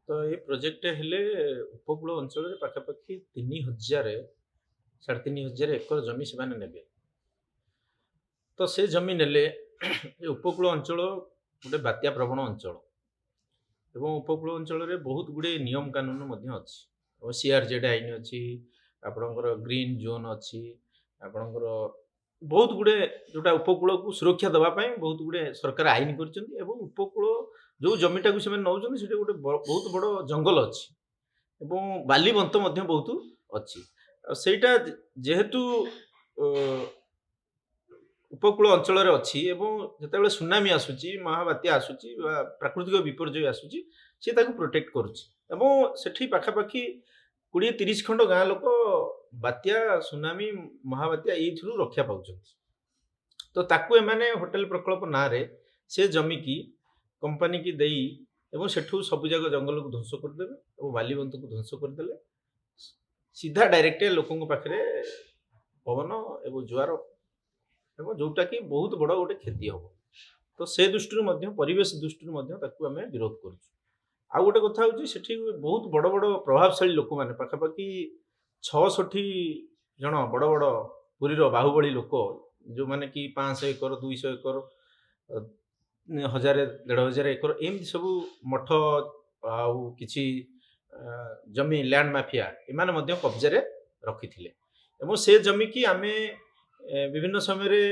ତ ଏ ପ୍ରୋଜେକ୍ଟ ହେଲେ ଉପକୂଳ ଅଞ୍ଚଳରେ ପାଖାପାଖି 3000 3,500 ଏକର ଜମି ସେମାନେ ନେବେ। ତ ସେ ଜମି ନେଲେ ଏ ଉପକୂଳ ଅଞ୍ଚଳ ଗୋଟେ ବାତ୍ୟା ପ୍ରବଣ ଅଞ୍ଚଳ ଏବଂ ଉପକୂଳ ଅଞ୍ଚଳରେ ବହୁତ ଗୁଡ଼ିଏ ନିୟମ କାନୁନ ମଧ୍ୟ ଅଛି। ଓ CRZ ଆଇନ ଅଛି, ଆପଣଙ୍କର ଗ୍ରୀନ୍ ଜୋନ୍ ଅଛି, ଆପଣଙ୍କର ବହୁତ ଗୁଡ଼ିଏ ଯେଉଁଟା ଉପକୂଳକୁ ସୁରକ୍ଷା ଦେବା ପାଇଁ ବହୁତ ଗୁଡ଼ିଏ ସରକାର ଆଇନ କରିଛନ୍ତି ଏବଂ ଉପକୂଳ ଯେଉଁ ଜମିଟାକୁ ସେମାନେ ନେଉଛନ୍ତି ସେଠି ଗୋଟେ ବହୁତ ବଡ଼ ଜଙ୍ଗଲ ଅଛି ଏବଂ ବାଲିବନ୍ତ ମଧ୍ୟ ବହୁତ ଅଛି। ଆଉ ସେଇଟା ଯେହେତୁ ଉପକୂଳ ଅଞ୍ଚଳରେ ଅଛି ଏବଂ ଯେତେବେଳେ ସୁନାମି ଆସୁଛି, ମହାବାତ୍ୟା ଆସୁଛି ବା ପ୍ରାକୃତିକ ବିପର୍ଯ୍ୟୟ ଆସୁଛି, ସେ ତାକୁ ପ୍ରୋଟେକ୍ଟ କରୁଛି ଏବଂ ସେଠି ପାଖାପାଖି 20-30 ଖଣ୍ଡ ଗାଁ ଲୋକ ବାତ୍ୟା, ସୁନାମି, ମହାବାତ୍ୟା ଏଇଥିରୁ ରକ୍ଷା ପାଉଛନ୍ତି। ତ ତାକୁ ଏମାନେ ହୋଟେଲ ପ୍ରକଳ୍ପ ନାଁରେ ସେ ଜମିକି କମ୍ପାନୀକି ଦେଇ ଏବଂ ସେଠୁ ସବୁଯାକ ଜଙ୍ଗଲକୁ ଧ୍ୱଂସ କରିଦେବେ ଏବଂ ବାଲିବନ୍ତକୁ ଧ୍ୱଂସ କରିଦେଲେ ସିଧା ଡାଇରେକ୍ଟ ଲୋକଙ୍କ ପାଖରେ ପବନ ଏବଂ ଜୁଆର ଏବଂ ଯେଉଁଟାକି ବହୁତ ବଡ଼ ଗୋଟେ କ୍ଷତି ହେବ। ତ ସେ ଦୃଷ୍ଟିରୁ ମଧ୍ୟ ପରିବେଶ ଦୃଷ୍ଟିରୁ ମଧ୍ୟ ତାକୁ ଆମେ ବିରୋଧ କରୁଛୁ। ଆଉ ଗୋଟେ କଥା ହେଉଛି ସେଠି ବହୁତ ବଡ଼ ବଡ଼ ପ୍ରଭାବଶାଳୀ ଲୋକମାନେ ପାଖାପାଖି 660 ଜଣ ବଡ଼ ବଡ଼ ପୁରୀର ବାହୁବଳୀ ଲୋକ, ଯେଉଁମାନେ କି 500 ଏକର, 200 ଏକର, 1000-1500 ଏକର ଏମିତି ସବୁ ମଠ ଆଉ କିଛି ଜମି ଲ୍ୟାଣ୍ଡ ମାଫିଆ ଏମାନେ ମଧ୍ୟ କବ୍ଜାରେ ରଖିଥିଲେ ଏବଂ ସେ ଜମିକି ଆମେ ବିଭିନ୍ନ ସମୟରେ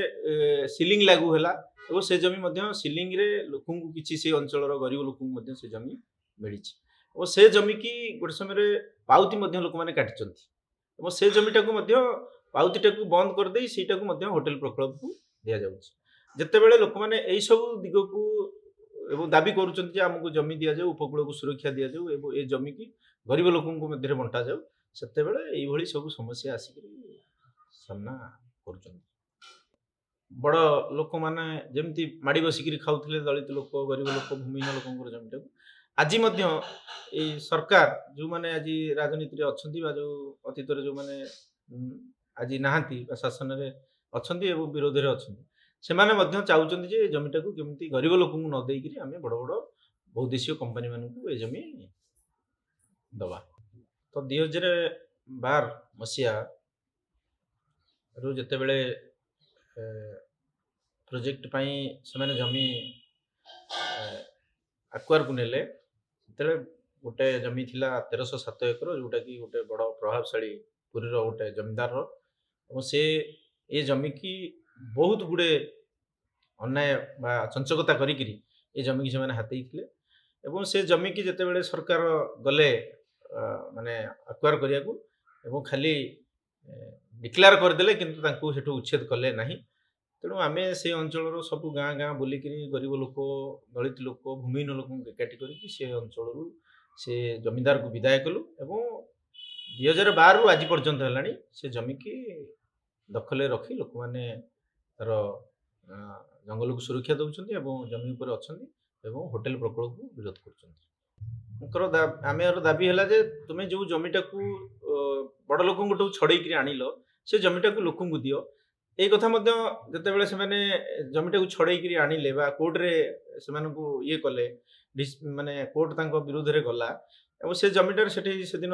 ସିଲିଂ ଲାଗୁ ହେଲା ଏବଂ ସେ ଜମି ମଧ୍ୟ ସିଲିଂରେ ଲୋକଙ୍କୁ କିଛି ସେ ଅଞ୍ଚଳର ଗରିବ ଲୋକଙ୍କୁ ମଧ୍ୟ ସେ ଜମି ମିଳିଛି ଏବଂ ସେ ଜମିକି ଗୋଟେ ସମୟରେ ପାଉତି ମଧ୍ୟ ଲୋକମାନେ କାଟିଛନ୍ତି ଏବଂ ସେ ଜମିଟାକୁ ମଧ୍ୟ ପାଉତିଟାକୁ ବନ୍ଦ କରିଦେଇ ସେଇଟାକୁ ମଧ୍ୟ ହୋଟେଲ ପ୍ରକଳ୍ପକୁ ଦିଆଯାଉଛି। ଯେତେବେଳେ ଲୋକମାନେ ଏଇସବୁ ଦିଗକୁ ଏବଂ ଦାବି କରୁଛନ୍ତି ଯେ ଆମକୁ ଜମି ଦିଆଯାଉ, ଉପକୂଳକୁ ସୁରକ୍ଷା ଦିଆଯାଉ ଏବଂ ଏ ଜମିକି ଗରିବ ଲୋକଙ୍କ ମଧ୍ୟରେ ବଣ୍ଟାଯାଉ, ସେତେବେଳେ ଏଇଭଳି ସବୁ ସମସ୍ୟା ଆସିକରି ସାମ୍ନା କରୁଛନ୍ତି। ବଡ଼ ଲୋକମାନେ ଯେମିତି ମାଡ଼ି ବସିକିରି ଖାଉଥିଲେ, ଦଳିତ ଲୋକ, ଗରିବ ଲୋକ, ଭୂମିହୀନ ଲୋକଙ୍କର ଜମିଟାକୁ ଆଜି ମଧ୍ୟ ଏଇ ସରକାର ଯେଉଁମାନେ ଆଜି ରାଜନୀତିରେ ଅଛନ୍ତି ବା ଯେଉଁ ଅତୀତରେ ଯେଉଁମାନେ ଆଜି ନାହାନ୍ତି ବା ଶାସନରେ ଅଛନ୍ତି ଏବଂ ବିରୋଧରେ ଅଛନ୍ତି, ସେମାନେ ମଧ୍ୟ ଚାହୁଁଛନ୍ତି ଯେ ଏ ଜମିଟାକୁ କେମିତି ଗରିବ ଲୋକଙ୍କୁ ନ ଦେଇକିରି ଆମେ ବଡ଼ ବଡ଼ ବୈଦେଶିକ କମ୍ପାନୀମାନଙ୍କୁ ଏ ଜମି ଦେବା। ତ 2012 ମସିହାରୁ ଯେତେବେଳେ ପ୍ରୋଜେକ୍ଟ ପାଇଁ ସେମାନେ ଜମି ଆକ୍ୱାରକୁ ନେଲେ, ସେତେବେଳେ ଗୋଟେ ଜମି ଥିଲା 1307 ଏକର, ଯେଉଁଟାକି ଗୋଟେ ବଡ଼ ପ୍ରଭାବଶାଳୀ ପୁରୀର ଗୋଟେ ଜମିଦାରର ଏବଂ ସେ ଏ ଜମିକି ବହୁତ ଗୁଡ଼ିଏ ଅନ୍ୟାୟ ବା ଚଞ୍ଚକତା କରିକିରି ଏ ଜମିକି ସେମାନେ ହାତେଇଥିଲେ ଏବଂ ସେ ଜମିକି ଯେତେବେଳେ ସରକାର ଗଲେ ମାନେ ଆକ୍ୱାର କରିବାକୁ ଏବଂ ଖାଲି ଡିକ୍ଲାର କରିଦେଲେ କିନ୍ତୁ ତାଙ୍କୁ ସେଠୁ ଉଚ୍ଛେଦ କଲେ ନାହିଁ। ତେଣୁ ଆମେ ସେ ଅଞ୍ଚଳର ସବୁ ଗାଁ ଗାଁ ବୁଲିକିରି ଗରିବ ଲୋକ, ଦଳିତ ଲୋକ, ଭୂମିହୀନ ଲୋକଙ୍କୁ ଏକାଠି କରିକି ସେ ଅଞ୍ଚଳରୁ ସେ ଜମିଦାରକୁ ବିଦାୟ କଲୁ ଏବଂ 2012ରୁ ଆଜି ପର୍ଯ୍ୟନ୍ତ ହେଲାଣି ସେ ଜମିକି ଦଖଲରେ ରଖି ଲୋକମାନେ ତାର ଜଙ୍ଗଲକୁ ସୁରକ୍ଷା ଦେଉଛନ୍ତି ଏବଂ ଜମି ଉପରେ ଅଛନ୍ତି ଏବଂ ହୋଟେଲ ପ୍ରକଳ୍ପକୁ ବିରୋଧ କରୁଛନ୍ତି। ଆମର ଦାବି ହେଲା ଯେ ତୁମେ ଯେଉଁ ଜମିଟାକୁ ବଡ଼ ଲୋକଙ୍କଠୁ ଛଡ଼େଇକିରି ଆଣିଲ, ସେ ଜମିଟାକୁ ଲୋକଙ୍କୁ ଦିଅ। ଏଇ କଥା ମଧ୍ୟ ଯେତେବେଳେ ସେମାନେ ଜମିଟାକୁ ଛଡ଼େଇକିରି ଆଣିଲେ ବା କୋର୍ଟରେ ସେମାନଙ୍କୁ ଇଏ କଲେ, ମାନେ କୋର୍ଟ ତାଙ୍କ ବିରୁଦ୍ଧରେ ଗଲା ଏବଂ ସେ ଜମିଟାରେ ସେଠି ସେଦିନ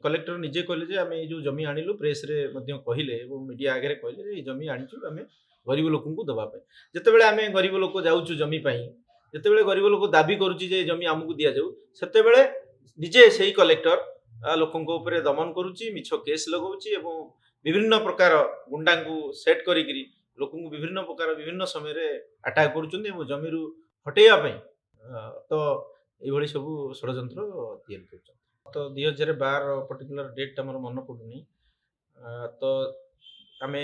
କଲେକ୍ଟର ନିଜେ କହିଲେ ଯେ ଆମେ ଏଇ ଯେଉଁ ଜମି ଆଣିଲୁ, ପ୍ରେସ୍ରେ ମଧ୍ୟ କହିଲେ ଏବଂ ମିଡ଼ିଆ ଆଗରେ କହିଲେ ଯେ ଏଇ ଜମି ଆଣିଛୁ ଆମେ ଗରିବ ଲୋକଙ୍କୁ ଦେବା ପାଇଁ। ଯେତେବେଳେ ଆମେ ଗରିବ ଲୋକ ଯାଉଛୁ ଜମି ପାଇଁ, ଯେତେବେଳେ ଗରିବ ଲୋକ ଦାବି କରୁଛି ଯେ ଜମି ଆମକୁ ଦିଆଯାଉ, ସେତେବେଳେ ନିଜେ ସେଇ କଲେକ୍ଟର ଲୋକଙ୍କ ଉପରେ ଦମନ କରୁଛି, ମିଛ କେସ୍ ଲଗାଉଛି ଏବଂ ବିଭିନ୍ନ ପ୍ରକାର ଗୁଣ୍ଡାଙ୍କୁ ସେଟ୍ କରିକିରି ଲୋକଙ୍କୁ ବିଭିନ୍ନ ପ୍ରକାର ବିଭିନ୍ନ ସମୟରେ ଆଟାକ୍ କରୁଛନ୍ତି ଏବଂ ଜମିରୁ ହଟେଇବା ପାଇଁ ତ ଏଇଭଳି ସବୁ ଷଡ଼ଯନ୍ତ୍ର ତିଆରି କରୁଛନ୍ତି। ତ 2012 ପର୍ଟିକୁଲାର ଡେଟ୍ ଆମର ମନେ ପଡ଼ୁନି। ତ ଆମେ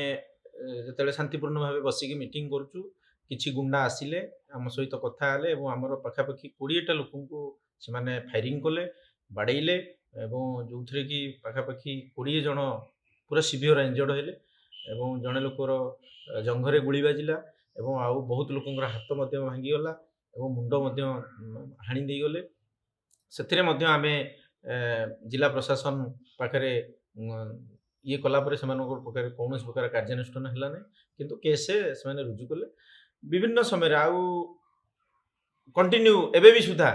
ଯେତେବେଳେ ଶାନ୍ତିପୂର୍ଣ୍ଣ ଭାବେ ବସିକି ମିଟିଂ କରୁଛୁ, କିଛି ଗୁଣ୍ଡା ଆସିଲେ ଆମ ସହିତ କଥା ହେଲେ ଏବଂ ଆମର ପାଖାପାଖି 20ଟା ଲୋକଙ୍କୁ ସେମାନେ ଫାୟାରିଂ କଲେ, ବାଡ଼େଇଲେ ଏବଂ ଯେଉଁଥିରେ କି ପାଖାପାଖି 20 ଜଣ ପୁରା ସିଭିୟର ଇଞ୍ଜର୍ଡ ହେଲେ ଏବଂ ଜଣେ ଲୋକର ଜଙ୍ଘରେ ଗୁଳି ବାଜିଲା ଏବଂ ଆଉ ବହୁତ ଲୋକଙ୍କର ହାତ ମଧ୍ୟ ଭାଙ୍ଗିଗଲା ଏବଂ ମୁଣ୍ଡ ମଧ୍ୟ ହାଣି ଦେଇଗଲେ। ସେଥିରେ ମଧ୍ୟ ଆମେ ଜିଲ୍ଲା ପ୍ରଶାସନ ପାଖରେ ଇଏ କଲା ପରେ ସେମାନଙ୍କ ପାଖରେ କୌଣସି ପ୍ରକାର କାର୍ଯ୍ୟାନୁଷ୍ଠାନ ହେଲା ନାହିଁ, କିନ୍ତୁ କେସ୍ ସେମାନେ ରୁଜୁ କଲେ। ବିଭିନ୍ନ ସମୟରେ ଆଉ କଣ୍ଟିନ୍ୟୁ ଏବେ ବି ସୁଦ୍ଧା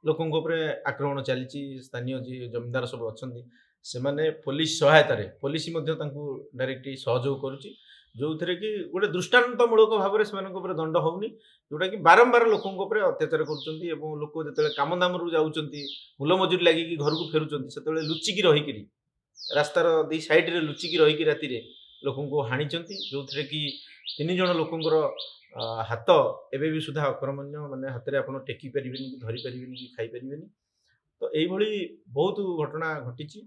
ଲୋକଙ୍କ ଉପରେ ଆକ୍ରମଣ ଚାଲିଛି। ସ୍ଥାନୀୟ ଯିଏ ଜମିଦାର ସବୁ ଅଛନ୍ତି ସେମାନେ ପୋଲିସ ସହାୟତାରେ ପୋଲିସ ମଧ୍ୟ ତାଙ୍କୁ ଡାଇରେକ୍ଟ ସହଯୋଗ କରୁଛି, ଯୋଉଥିରେ କି ଗୋଟେ ଦୃଷ୍ଟାନ୍ତମୂଳକ ଭାବରେ ସେମାନଙ୍କ ଉପରେ ଦଣ୍ଡ ହଉନି, ଯୋଉଟା କି ବାରମ୍ବାର ଲୋକଙ୍କ ଉପରେ ଅତ୍ୟାଚାର କରୁଛନ୍ତି। ଏବଂ ଲୋକ ଯେତେବେଳେ କାମଦାମରୁ ଯାଉଛନ୍ତି, ମୂଲ ମଜୁରୀ ଲାଗିକି ଘରକୁ ଫେରୁଛନ୍ତି, ସେତେବେଳେ ଲୁଚିକି ରହିକିରି ରାସ୍ତାର ଦି ସାଇଡରେ ଲୁଚିକି ରହିକି ରାତିରେ ଲୋକଙ୍କୁ ହାଣିଛନ୍ତି, ଯୋଉଥିରେ କି 3 ଜଣ ଲୋକଙ୍କର ହାତ ଏବେ ବି ସୁଦ୍ଧା ଅକର୍ମଣ୍ୟ, ମାନେ ହାତରେ ଆପଣ ଟେକି ପାରିବେନି, କି ଧରି ପାରିବେନି, କି ଖାଇ ପାରିବେନି। ତ ଏଇଭଳି ବହୁତ ଘଟଣା ଘଟିଛି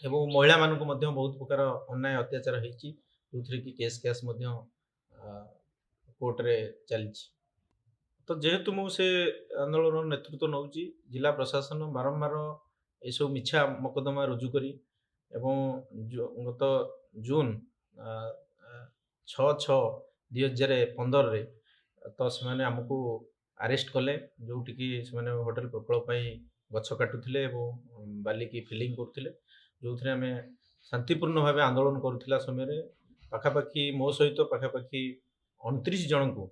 ଏବଂ ମହିଳାମାନଙ୍କୁ ମଧ୍ୟ ବହୁତ ପ୍ରକାର ଅନ୍ୟାୟ ଅତ୍ୟାଚାର ହେଇଛି, ଯୋଉଥିରେ କି କେସ୍ ମଧ୍ୟ କୋର୍ଟରେ ଚାଲିଛି। ତ ଯେହେତୁ ମୁଁ ସେ ଆନ୍ଦୋଳନର ନେତୃତ୍ୱ ନେଉଛି, ଜିଲ୍ଲା ପ୍ରଶାସନ ବାରମ୍ବାର ଏସବୁ ମିଛା ମକଦ୍ଦମା ରୁଜୁ କରି ଏବଂ ଗତ ଜୁନ 6/6/2015ରେ ତ ସେମାନେ ଆମକୁ ଆରେଷ୍ଟ କଲେ, ଯୋଉଠିକି ସେମାନେ ହୋଟେଲ ପ୍ରକଳ୍ପ ପାଇଁ ଗଛ କାଟୁଥିଲେ ଏବଂ ବାଲିକି ଫିଲିଂ କରୁଥିଲେ, ଯୋଉଥିରେ ଆମେ ଶାନ୍ତିପୂର୍ଣ୍ଣ ଭାବେ ଆନ୍ଦୋଳନ କରୁଥିଲା ସମୟରେ ପାଖାପାଖି ମୋ ସହିତ ପାଖାପାଖି 29 ଜଣଙ୍କୁ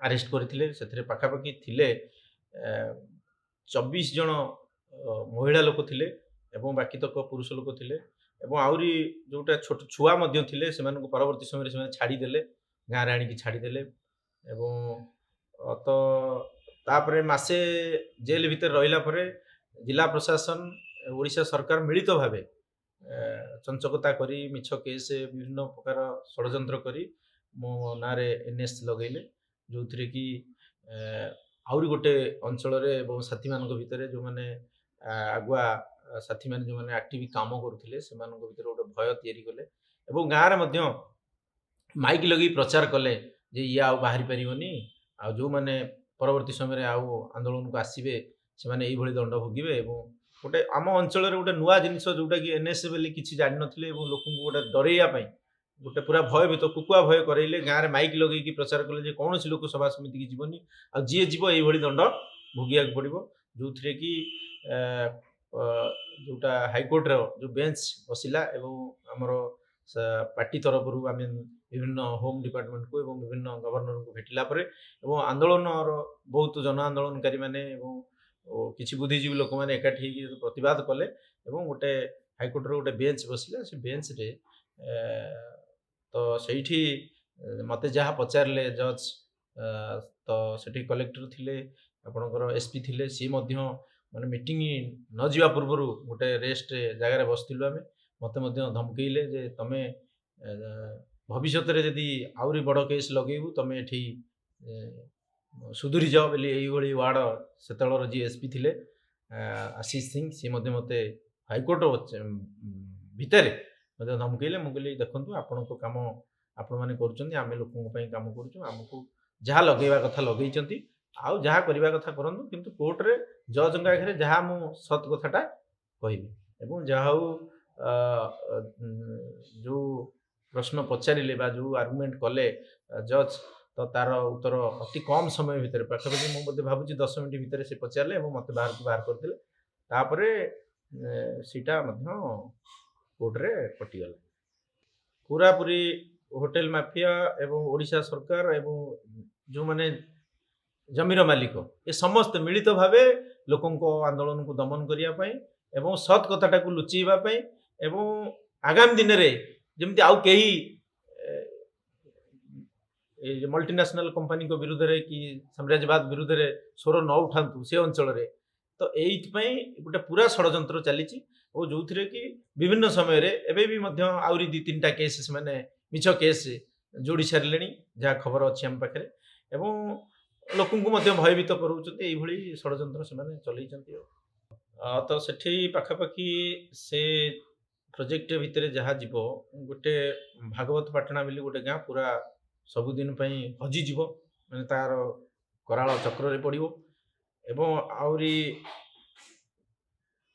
ଆରେଷ୍ଟ କରିଥିଲେ। ସେଥିରେ ପାଖାପାଖି ଥିଲେ 24 ଜଣ ମହିଳା ଲୋକ ଥିଲେ ଏବଂ ବାକି ତକ ପୁରୁଷ ଲୋକ ଥିଲେ ଏବଂ ଆହୁରି ଯୋଉଟା ଛୋଟ ଛୁଆ ମଧ୍ୟ ଥିଲେ, ସେମାନଙ୍କୁ ପରବର୍ତ୍ତୀ ସମୟରେ ସେମାନେ ଛାଡ଼ିଦେଲେ, ଗାଁରେ ଆଣିକି ଛାଡ଼ିଦେଲେ। ଏବଂ ତ ତାପରେ ମାସେ ଜେଲ ଭିତରେ ରହିଲା ପରେ ଜିଲ୍ଲା ପ୍ରଶାସନ, ଓଡ଼ିଶା ସରକାର ମିଳିତ ଭାବେ ଚଞ୍ଚକତା କରି ମିଛ କେସ୍ ବିଭିନ୍ନ ପ୍ରକାର ଷଡ଼ଯନ୍ତ୍ର କରି ମୋ ନାଁରେ NS ଲଗେଇଲେ, ଯୋଉଥିରେ କି ଆହୁରି ଗୋଟେ ଅଞ୍ଚଳରେ ଏବଂ ସାଥୀମାନଙ୍କ ଭିତରେ ଯୋଉମାନେ ଆଗୁଆ ସାଥୀମାନେ ଯୋଉମାନେ ଆକ୍ଟିଭ କାମ କରୁଥିଲେ ସେମାନଙ୍କ ଭିତରେ ଗୋଟେ ଭୟ ତିଆରି କଲେ ଏବଂ ଗାଁରେ ମଧ୍ୟ ମାଇକ୍ ଲଗେଇ ପ୍ରଚାର କଲେ ଯେ ଇଏ ଆଉ ବାହାରି ପାରିବନି, ଆଉ ଯୋଉମାନେ ପରବର୍ତ୍ତୀ ସମୟରେ ଆଉ ଆନ୍ଦୋଳନକୁ ଆସିବେ ସେମାନେ ଏଇଭଳି ଦଣ୍ଡ ଭୋଗିବେ। ଏବଂ ଗୋଟେ ଆମ ଅଞ୍ଚଳରେ ଗୋଟେ ନୂଆ ଜିନିଷ ଯୋଉଟା କି NS ବୋଲି କିଛି ଜାଣିନଥିଲେ ଏବଂ ଲୋକଙ୍କୁ ଗୋଟେ ଡରେଇବା ପାଇଁ ଗୋଟେ ପୁରା ଭୟଭୀତ କୁକୁଆ ଭୟ କରେଇଲେ, ଗାଁରେ ମାଇକ୍ ଲଗେଇକି ପ୍ରଚାର କଲେ ଯେ କୌଣସି ଲୋକ ସଭା ସମିତିକି ଯିବନି, ଆଉ ଯିଏ ଯିବ ଏଇଭଳି ଦଣ୍ଡ ଭୋଗିବାକୁ ପଡ଼ିବ। ଯୋଉଥିରେ କି ଯୋଉଟା ହାଇକୋର୍ଟର ଯୋଉ ବେଞ୍ଚ ବସିଲା ଏବଂ ଆମର ପାର୍ଟି ତରଫରୁ ଆମେ ବିଭିନ୍ନ ହୋମ୍ ଡିପାର୍ଟମେଣ୍ଟକୁ ଏବଂ ବିଭିନ୍ନ ଗଭର୍ଣ୍ଣରଙ୍କୁ ଭେଟିଲା ପରେ ଏବଂ ଆନ୍ଦୋଳନର ବହୁତ ଜନ ଆନ୍ଦୋଳନକାରୀ ମାନେ ଏବଂ କିଛି ବୁଦ୍ଧିଜୀବୀ ଲୋକମାନେ ଏକାଠି ହେଇକି ପ୍ରତିବାଦ କଲେ ଏବଂ ଗୋଟେ ହାଇକୋର୍ଟର ଗୋଟେ ବେଞ୍ଚ ବସିଲା। ସେ ବେଞ୍ଚରେ ତ ସେଇଠି ମୋତେ ଯାହା ପଚାରିଲେ ଜଜ୍, ତ ସେଠି କଲେକ୍ଟର ଥିଲେ, ଆପଣଙ୍କର SP ଥିଲେ, ସିଏ ମଧ୍ୟ ମାନେ ମିଟିଂ ନ ଯିବା ପୂର୍ବରୁ ଗୋଟେ ରେଷ୍ଟ ଜାଗାରେ ବସିଥିଲୁ ଆମେ, ମୋତେ ମଧ୍ୟ ଧମକେଇଲେ ଯେ ତମେ ଭବିଷ୍ୟତରେ ଯଦି ଆହୁରି ବଡ଼ କେସ୍ ଲଗେଇବୁ ତମେ ଏଠି ସୁଧୁରି ଯାଅ ବୋଲି ଏଇଭଳି ୱାର୍ଡ ସେତେବେଳର ଯିଏ SP ଥିଲେ ଆଶିଷ ସିଂ, ସିଏ ମଧ୍ୟ ମୋତେ ହାଇକୋର୍ଟ ଭିତରେ ମଧ୍ୟ ଧମକେଇଲେ। ମୁଁ କହିଲି ଦେଖନ୍ତୁ ଆପଣଙ୍କ କାମ ଆପଣମାନେ କରୁଛନ୍ତି, ଆମେ ଲୋକଙ୍କ ପାଇଁ କାମ କରୁଛୁ, ଆମକୁ ଯାହା ଲଗେଇବା କଥା ଲଗେଇଛନ୍ତି, ଆଉ ଯାହା କରିବା କଥା କରନ୍ତୁ, କିନ୍ତୁ କୋର୍ଟରେ ଜଜ୍ଙ୍କ ଆଗରେ ଯାହା ମୁଁ ସତ୍ କଥାଟା କହିବି। ଏବଂ ଯାହା ହଉ ଯୋଉ ପ୍ରଶ୍ନ ପଚାରିଲେ ବା ଯୋଉ ଆର୍ଗୁମେଣ୍ଟ କଲେ ଜଜ୍, ତ ତାର ଉତ୍ତର ଅତି କମ୍ ସମୟ ଭିତରେ ପାଖାପାଖି ମୁଁ ବୋଧେ ଭାବୁଛି 10 ମିନିଟ୍ ଭିତରେ ସେ ପଚାରିଲେ ଏବଂ ମୋତେ ବାହାରକୁ ବାହାର କରିଦେଲେ। ତାପରେ ସେଇଟା ମଧ୍ୟ କୋର୍ଟରେ କଟିଗଲା। ପୁରାପୁରି ହୋଟେଲ ମାଫିଆ ଏବଂ ଓଡ଼ିଶା ସରକାର ଏବଂ ଯୋଉମାନେ ଜମିର ମାଲିକ ଏ ସମସ୍ତେ ମିଳିତ ଭାବେ ଲୋକଙ୍କ ଆନ୍ଦୋଳନକୁ ଦମନ କରିବା ପାଇଁ ଏବଂ ସତ୍ କଥାଟାକୁ ଲୁଚେଇବା ପାଇଁ ଏବଂ ଆଗାମୀ ଦିନରେ ଯେମିତି ଆଉ କେହି ଏ ମଲ୍ଟିନ୍ୟାସନାଲ କମ୍ପାନୀଙ୍କ ବିରୁଦ୍ଧରେ କି ସାମ୍ରାଜ୍ୟବାଦ ବିରୁଦ୍ଧରେ ସ୍ୱର ନ ଉଠାନ୍ତୁ ସେ ଅଞ୍ଚଳରେ, ତ ଏଇଥିପାଇଁ ଗୋଟେ ପୁରା ଷଡ଼ଯନ୍ତ୍ର ଚାଲିଛି ଓ ଯୋଉଥିରେ କି ବିଭିନ୍ନ ସମୟରେ ଏବେ ବି ମଧ୍ୟ ଆହୁରି 2-3ଟା କେସ୍ ସେମାନେ ମିଛ କେସ୍ ଯୋଡ଼ି ସାରିଲେଣି, ଯାହା ଖବର ଅଛି ଆମ ପାଖରେ, ଏବଂ ଲୋକଙ୍କୁ ମଧ୍ୟ ଭୟଭୀତ କରାଉଛନ୍ତି, ଏଇଭଳି ଷଡ଼ଯନ୍ତ୍ର ସେମାନେ ଚଲେଇଛନ୍ତି। ତ ସେଠି ପାଖାପାଖି ସେ ପ୍ରୋଜେକ୍ଟ ଭିତରେ ଯାହା ଯିବ, ଗୋଟେ ଭାଗବତ ପାଟଣା ବୋଲି ଗୋଟେ ଗାଁ ପୁରା ସବୁଦିନ ପାଇଁ ହଜିଯିବ, ମାନେ ତାର କରାଳ ଚକ୍ରରେ ପଡ଼ିବ ଏବଂ ଆହୁରି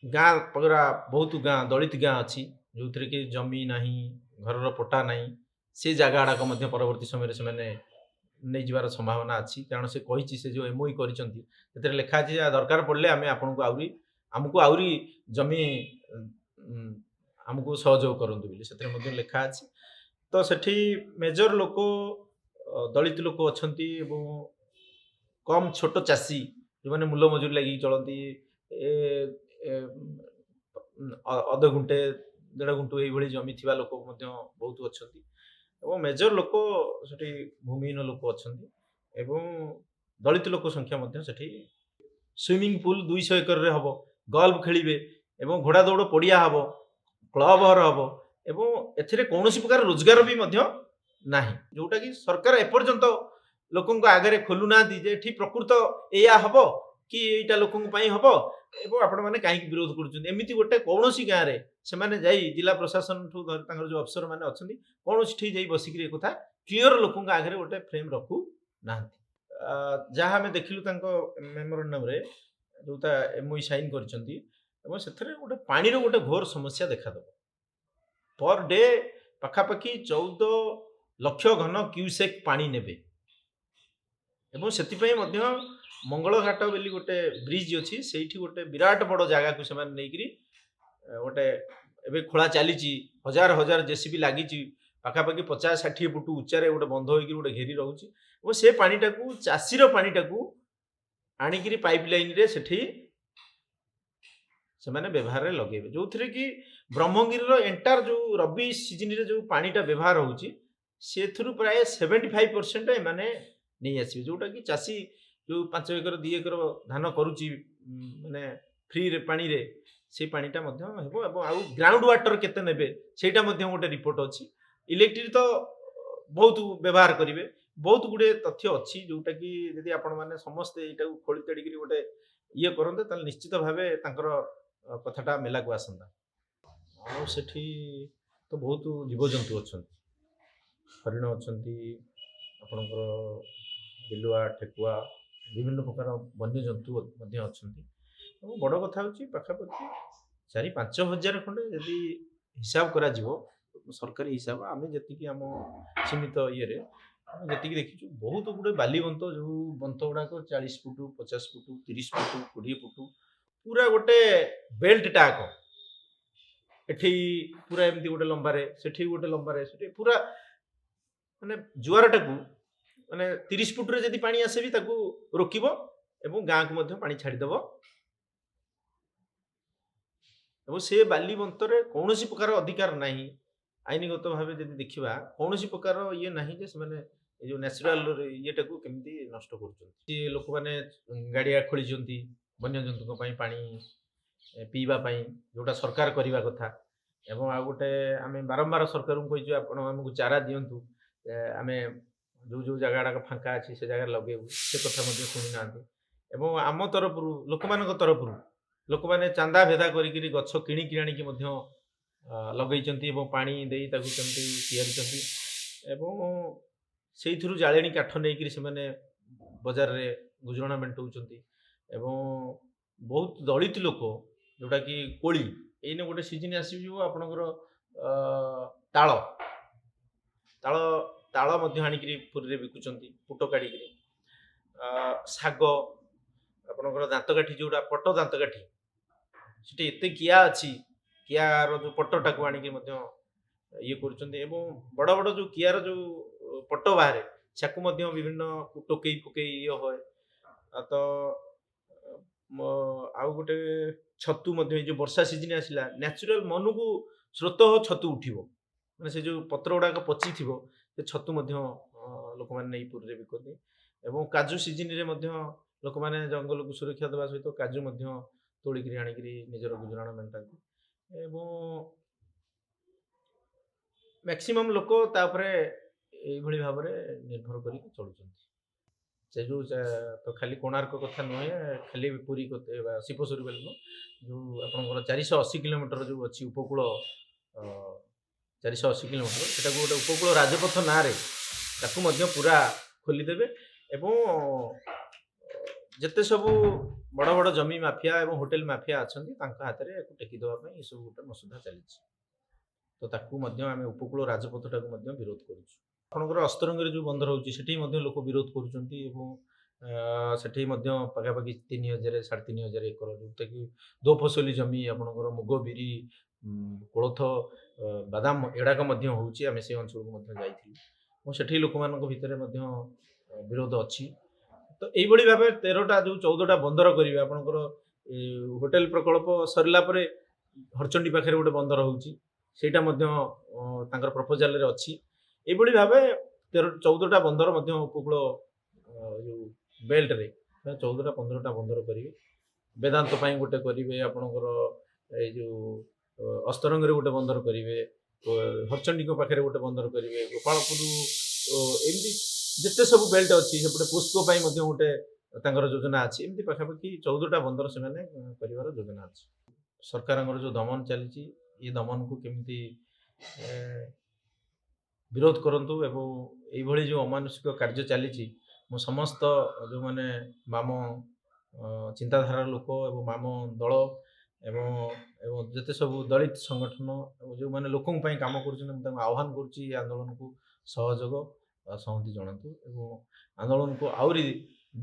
ଗାଁ ପୁରା ବହୁତ ଗାଁ ଦଳିତ ଗାଁ ଅଛି ଯୋଉଥିରେ କି ଜମି ନାହିଁ, ଘରର ପଟା ନାହିଁ, ସେ ଜାଗା ଗୁଡ଼ାକ ମଧ୍ୟ ପରବର୍ତ୍ତୀ ସମୟରେ ସେମାନେ ନେଇଯିବାର ସମ୍ଭାବନା ଅଛି, କାରଣ ସେ କହିଛି ସେ ଯୋଉ MOU କରିଛନ୍ତି ସେଥିରେ ଲେଖା ଅଛି ଯେ ଦରକାର ପଡ଼ିଲେ ଆମେ ଆମକୁ ଆହୁରି ଜମି ଆମକୁ ସହଯୋଗ କରନ୍ତୁ ବୋଲି ସେଥିରେ ମଧ୍ୟ ଲେଖା ଅଛି। ତ ସେଠି ମେଜର ଲୋକ ଦଳିତ ଲୋକ ଅଛନ୍ତି ଏବଂ କମ୍ ଛୋଟ ଚାଷୀ ଯେଉଁମାନେ ମୂଲ ମଜୁରୀ ଲାଗିକି ଚଳନ୍ତି ଏ ଏ, ଅଧ ଗୁଣ୍ଠେ ଦେଢ଼ ଗୁଣ୍ଠୁ ଏଇଭଳି ଜମି ଥିବା ଲୋକ ମଧ୍ୟ ବହୁତ ଅଛନ୍ତି ଏବଂ ମେଜର ଲୋକ ସେଠି ଭୂମିହୀନ ଲୋକ ଅଛନ୍ତି ଏବଂ ଦଳିତ ଲୋକ ସଂଖ୍ୟା ମଧ୍ୟ ସେଠି ସୁଇମିଂ ପୁଲ୍ 200 ଏକରରେ ହେବ, ଗଲ୍ଫ ଖେଳିବେ ଏବଂ ଘୋଡ଼ା ଦୌଡ଼ ପଡ଼ିଆ ହେବ, କ୍ଲବ ଘର ହେବ ଏବଂ ଏଥିରେ କୌଣସି ପ୍ରକାର ରୋଜଗାର ବି ମଧ୍ୟ ନାହିଁ, ଯୋଉଟାକି ସରକାର ଏପର୍ଯ୍ୟନ୍ତ ଲୋକଙ୍କ ଆଗରେ ଖୋଲୁନାହାନ୍ତି ଯେ ଏଠି ପ୍ରକୃତ ଏଇଆ ହେବ କି ଏଇଟା ଲୋକଙ୍କ ପାଇଁ ହେବ ଏବଂ ଆପଣମାନେ କାହିଁକି ବିରୋଧ କରୁଛନ୍ତି। ଏମିତି ଗୋଟେ କୌଣସି ଗାଁରେ ସେମାନେ ଯାଇ ଜିଲ୍ଲା ପ୍ରଶାସନଠୁ ଧରି ତାଙ୍କର ଯେଉଁ ଅଫିସରମାନେ ଅଛନ୍ତି କୌଣସିଠି ଯାଇ ବସିକିରି ଏ କଥା କ୍ଲିଅର ଲୋକଙ୍କ ଆଗରେ ଗୋଟେ ଫ୍ରେମ୍ ରଖୁନାହାନ୍ତି। ଯାହା ଆମେ ଦେଖିଲୁ ତାଙ୍କ ମେମୋରାଣ୍ଡମରେ ଯୋଉଟା MOU ସାଇନ୍ କରିଛନ୍ତି ଏବଂ ସେଥିରେ ଗୋଟେ ପାଣିର ଗୋଟେ ଘୋର ସମସ୍ୟା ଦେଖାଦେବ। ପର ଡେ ପାଖାପାଖି 14 ଲକ୍ଷ ଘନ କ୍ୟୁସେକ୍ ପାଣି ନେବେ ଏବଂ ସେଥିପାଇଁ ମଧ୍ୟ ମଙ୍ଗଳଘାଟ ବୋଲି ଗୋଟେ ବ୍ରିଜ ଅଛି, ସେଇଠି ଗୋଟେ ବିରାଟ ବଡ଼ ଜାଗାକୁ ସେମାନେ ନେଇକିରି ଗୋଟେ ଏବେ ଖୋଳା ଚାଲିଛି, ହଜାର ହଜାର JCB ଲାଗିଛି, ପାଖାପାଖି 50-60 ଫୁଟ ଉଚ୍ଚାରେ ଗୋଟେ ବନ୍ଧ ହେଇକି ଗୋଟେ ଘେରି ରହୁଛି ଏବଂ ସେ ପାଣିଟାକୁ ଚାଷୀର ପାଣିଟାକୁ ଆଣିକିରି ପାଇପ୍ ଲାଇନରେ ସେଠି ସେମାନେ ବ୍ୟବହାରରେ ଲଗେଇବେ, ଯୋଉଥିରେ କି ବ୍ରହ୍ମଗିରିର ଏଣ୍ଟାର ଯୋଉ ରବି ସିଜନରେ ଯୋଉ ପାଣିଟା ବ୍ୟବହାର ହଉଛି ସେଥିରୁ ପ୍ରାୟ 75% ଏମାନେ ନେଇ ଆସିବେ, ଯୋଉଟା କି ଚାଷୀ ଯୋଉ 5 ଏକର 2 ଏକର ଧାନ କରୁଛି ମାନେ ଫ୍ରିରେ ପାଣିରେ ସେ ପାଣିଟା ମଧ୍ୟ ହେବ ଏବଂ ଆଉ ଗ୍ରାଉଣ୍ଡ ୱାଟର କେତେ ନେବେ ସେଇଟା ମଧ୍ୟ ଗୋଟେ ରିପୋର୍ଟ ଅଛି। ଇଲେକ୍ଟ୍ରିକ୍ ତ ବହୁତ ବ୍ୟବହାର କରିବେ, ବହୁତ ଗୁଡ଼ିଏ ତଥ୍ୟ ଅଛି ଯୋଉଟା କି ଯଦି ଆପଣମାନେ ସମସ୍ତେ ଏଇଟାକୁ ଖୋଳି ତେଡ଼ିକିରି ଗୋଟେ ଇଏ କରନ୍ତେ ତାହେଲେ ନିଶ୍ଚିତ ଭାବେ ତାଙ୍କର କଥାଟା ମେଲାକୁ ଆସନ୍ତା। ଆଉ ସେଠି ତ ବହୁତ ଜୀବଜନ୍ତୁ ଅଛନ୍ତି, ହରିଣ ଅଛନ୍ତି, ଆପଣଙ୍କର ବିଲୁଆ ଠେକୁଆ ବିଭିନ୍ନ ପ୍ରକାର ବନ୍ୟଜନ୍ତୁ ମଧ୍ୟ ଅଛନ୍ତି ଏବଂ ବଡ଼ କଥା ହେଉଛି ପାଖାପାଖି 4-5 ହଜାର ଖଣ୍ଡେ ଯଦି ହିସାବ କରାଯିବ ସରକାରୀ ହିସାବ, ଆମେ ଯେତିକି ଆମ ସୀମିତ ଇଏରେ ଯେତିକି ଦେଖିଛୁ ବହୁତ ଗୁଡ଼ିଏ ବାଲିବନ୍ତ, ଯେଉଁ ବନ୍ତ ଗୁଡ଼ାକ 40 ଫୁଟ 50 ଫୁଟ 30 ଫୁଟ 20 ଫୁଟ ପୁରା ଗୋଟେ ବେଲ୍ଟ ଟାକ ଏଠି ପୁରା ଏମିତି ଗୋଟେ ଲମ୍ବାରେ ସେଠି ଗୋଟେ ଲମ୍ବାରେ ସେଠି ପୁରା ମାନେ ଜୁଆରଟାକୁ ମାନେ 30 ଫୁଟରେ ଯଦି ପାଣି ଆସେ ବି ତାକୁ ରୋକିବ ଏବଂ ଗାଁକୁ ମଧ୍ୟ ପାଣି ଛାଡ଼ିଦେବ ଏବଂ ସେ ବାଲିବନ୍ତରେ କୌଣସି ପ୍ରକାର ଅଧିକାର ନାହିଁ, ଆଇନଗତ ଭାବେ ଯଦି ଦେଖିବା କୌଣସି ପ୍ରକାର ଇଏ ନାହିଁ ଯେ ସେମାନେ ଏ ଯେଉଁ ନ୍ୟାଚୁରାଲ ଇଏଟାକୁ କେମିତି ନଷ୍ଟ କରୁଛନ୍ତି। ଲୋକମାନେ ଗାଡ଼ିଆ ଖୋଳିଛନ୍ତି ବନ୍ୟଜନ୍ତୁଙ୍କ ପାଇଁ ପାଣି ପିଇବା ପାଇଁ, ଯୋଉଟା ସରକାର କରିବା କଥା ଏବଂ ଆଉ ଗୋଟେ ଆମେ ବାରମ୍ବାର ସରକାରଙ୍କୁ କହିଛୁ ଆପଣ ଆମକୁ ଚାରା ଦିଅନ୍ତୁ, ଆମେ ଯୋଉ ଯୋଉ ଜାଗା ଗୁଡ଼ାକ ଫାଙ୍କା ଅଛି ସେ ଜାଗାରେ ଲଗେଇବୁ, ସେ କଥା ମଧ୍ୟ ଶୁଣିନାହାନ୍ତି ଏବଂ ଆମ ତରଫରୁ ଲୋକମାନଙ୍କ ତରଫରୁ ଲୋକମାନେ ଚାନ୍ଦା ଭେଦା କରିକିରି ଗଛ କିଣିକି ଆଣିକି ମଧ୍ୟ ଲଗେଇଛନ୍ତି ଏବଂ ପାଣି ଦେଇ ତାକୁ କେମିତି ତିଆରିଛନ୍ତି ଏବଂ ସେଇଥିରୁ ଜାଳେଣୀ କାଠ ନେଇକିରି ସେମାନେ ବଜାରରେ ଗୁଜୁରାଣ ମେଣ୍ଟଉଛନ୍ତି ଏବଂ ବହୁତ ଦଳିତ ଲୋକ ଯୋଉଟାକି କୋଳି ଏଇନେ ଗୋଟେ ସିଜିନ୍ ଆସିଯିବ ଆପଣଙ୍କର ତାଳ ତାଳ ତାଳ ମଧ୍ୟ ଆଣିକିରି ପୁରୀରେ ବିକୁଛନ୍ତି ପୁଟ କାଢ଼ିକିରି, ଶାଗ ଆପଣଙ୍କର ଦାନ୍ତକାଠି ଯୋଉଟା ପଟ ଦାନ୍ତକାଠି ସେଠି ଏତେ କିଆ ଅଛି, କିଆର ଯୋଉ ପଟଟାକୁ ଆଣିକି ମଧ୍ୟ ଇଏ କରୁଛନ୍ତି ଏବଂ ବଡ଼ ବଡ଼ ଯୋଉ କିଆର ଯୋଉ ପଟ ବାହାରେ ତାକୁ ମଧ୍ୟ ବିଭିନ୍ନ ଟୋକେଇ ଫୋକେଇ ଇଏ ହୁଏ। ତ ଆଉ ଗୋଟେ ଛତୁ ମଧ୍ୟ ଏଇ ଯୋଉ ବର୍ଷା ସିଜିନ୍ ଆସିଲା ନ୍ୟାଚୁରାଲ ମନକୁ ସ୍ରୋତ ଛତୁ ଉଠିବ, ମାନେ ସେ ଯୋଉ ପତ୍ର ଗୁଡ଼ାକ ପଚିଥିବ ସେ ଛତୁ ମଧ୍ୟ ଲୋକମାନେ ନେଇ ପୁରୀରେ ବିକନ୍ତି ଏବଂ କାଜୁ ସିଜିନରେ ମଧ୍ୟ ଲୋକମାନେ ଜଙ୍ଗଲକୁ ସୁରକ୍ଷା ଦେବା ସହିତ କାଜୁ ମଧ୍ୟ ତୋଳିକିରି ଆଣିକିରି ନିଜର ଗୁଜୁରାଣ ମେଣ୍ଟାନ୍ତି ଏବଂ ମ୍ୟାକ୍ସିମମ୍ ଲୋକ ତାପରେ ଏଇଭଳି ଭାବରେ ନିର୍ଭର କରିକି ଚଳୁଛନ୍ତି। ସେ ଯୋଉ ତ ଖାଲି କୋଣାର୍କ କଥା ନୁହେଁ, ଖାଲି ପୁରୀ ଶିବଶ୍ୱରୀ ବୋଲି ନୁହଁ, ଯୋଉ ଆପଣଙ୍କର 480 କିଲୋମିଟର ଯୋଉ ଅଛି ଉପକୂଳ 480 କିଲୋମିଟର ସେଟାକୁ ଗୋଟେ ଉପକୂଳ ରାଜପଥ ନାଁରେ ତାକୁ ମଧ୍ୟ ପୁରା ଖୋଲିଦେବେ ଏବଂ ଯେତେ ସବୁ ବଡ଼ ବଡ଼ ଜମି ମାଫିଆ ଏବଂ ହୋଟେଲ ମାଫିଆ ଅଛନ୍ତି ତାଙ୍କ ହାତରେ ଏକୁ ଟେକି ଦେବା ପାଇଁ ଏସବୁ ଗୋଟେ ମସୁଧା ଚାଲିଛି। ତ ତାକୁ ମଧ୍ୟ ଆମେ ଉପକୂଳ ରାଜପଥଟାକୁ ମଧ୍ୟ ବିରୋଧ କରୁଛୁ। ଆପଣଙ୍କର ଅସ୍ତରଙ୍ଗରେ ଯୋଉ ବନ୍ଧ ରହୁଛି ସେଠି ମଧ୍ୟ ଲୋକ ବିରୋଧ କରୁଛନ୍ତି ଏବଂ ସେଠି ମଧ୍ୟ ପାଖାପାଖି 3000 3500 ଏକର ଯୋଉଟାକି ଦୋ ଫସଲି ଜମି ଆପଣଙ୍କର ମୁଗ ବିରି କୋଳଥ ବାଦାମ ଏଗୁଡ଼ାକ ମଧ୍ୟ ହେଉଛି, ଆମେ ସେ ଅଞ୍ଚଳକୁ ମଧ୍ୟ ଯାଇଥିଲୁ ଏବଂ ସେଠି ଲୋକମାନଙ୍କ ଭିତରେ ମଧ୍ୟ ବିରୋଧ ଅଛି। ତ ଏଇଭଳି ଭାବେ 13ଟା ଯୋଉ 14ଟା ବନ୍ଦର କରିବେ ଆପଣଙ୍କର ହୋଟେଲ ପ୍ରକଳ୍ପ ସରିଲା ପରେ ହରଚଣ୍ଡୀ ପାଖରେ ଗୋଟେ ବନ୍ଦର ହଉଛି ସେଇଟା ମଧ୍ୟ ତାଙ୍କର ପ୍ରପୋଜାଲରେ ଅଛି। ଏଇଭଳି ଭାବେ 14ଟା ବନ୍ଦର ମଧ୍ୟ ଉପକୂଳ ଯୋଉ ବେଲ୍ଟରେ 14ଟା 15ଟା ବନ୍ଦର କରିବେ। ବେଦାନ୍ତ ପାଇଁ ଗୋଟେ କରିବେ, ଆପଣଙ୍କର ଏଇ ଯୋଉ ଅସ୍ତରଙ୍ଗରେ ଗୋଟେ ବନ୍ଦର କରିବେ, ହରଚଣ୍ଡୀଙ୍କ ପାଖରେ ଗୋଟେ ବନ୍ଦର କରିବେ, ଗୋପାଳପୁର ଏମିତି ଯେତେ ସବୁ ବେଲ୍ଟ ଅଛି ସେପଟେ ପୁଷ୍ପ ପାଇଁ ମଧ୍ୟ ଗୋଟେ ତାଙ୍କର ଯୋଜନା ଅଛି। ଏମିତି ପାଖାପାଖି 14ଟା ବନ୍ଦର ସେମାନେ କରିବାର ଯୋଜନା ଅଛି। ସରକାରଙ୍କର ଯୋଉ ଦମନ ଚାଲିଛି ଏ ଦମନକୁ କେମିତି ବିରୋଧ କରନ୍ତୁ ଏବଂ ଏଇଭଳି ଯୋଉ ଅମାନୁଷିକ କାର୍ଯ୍ୟ ଚାଲିଛି ମୁଁ ସମସ୍ତ ଯୋଉମାନେ ବାମ ଚିନ୍ତାଧାରାର ଲୋକ ଏବଂ ବାମ ଦଳ ଏବଂ ଏବଂ ଯେତେ ସବୁ ଦଳିତ ସଂଗଠନ ଏବଂ ଯେଉଁମାନେ ଲୋକଙ୍କ ପାଇଁ କାମ କରୁଛନ୍ତି ମୁଁ ତାଙ୍କୁ ଆହ୍ୱାନ କରୁଛି ଏ ଆନ୍ଦୋଳନକୁ ସହଯୋଗ ସଂହତି ଜଣାନ୍ତୁ ଏବଂ ଆନ୍ଦୋଳନକୁ ଆହୁରି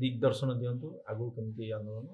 ଦିଗଦର୍ଶନ ଦିଅନ୍ତୁ ଆଗକୁ କେମିତି ଆନ୍ଦୋଳନ